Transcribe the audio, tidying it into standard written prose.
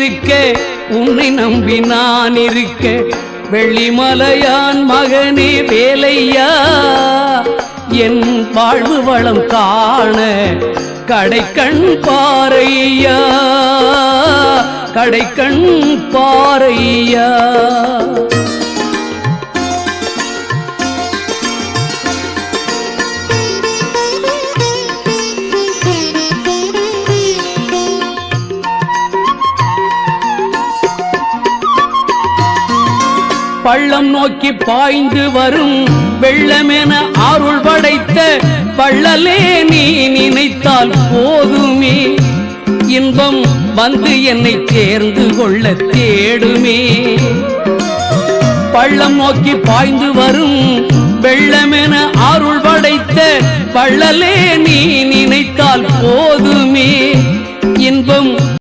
இருக்க உன்னை நம்பி நான் இருக்க வெள்ளிமலையான் மகனே வேலையா என் வாழ்வு வளம் காண கடைக்கண் பாறையா கடைக்கண் பாறையா பள்ளம் நோக்கி பாய்ந்து வரும் வெள்ளமென அருள் படைத்த பள்ளலே நீ நினைத்தால் போதுமே இன்பம் வந்து என்னை சேர்ந்து கொள்ள தேடுமே பள்ளம் நோக்கி பாய்ந்து வரும் வெள்ளமென அருள் படைத்த பள்ளலே நீ நினைத்தால் போதுமே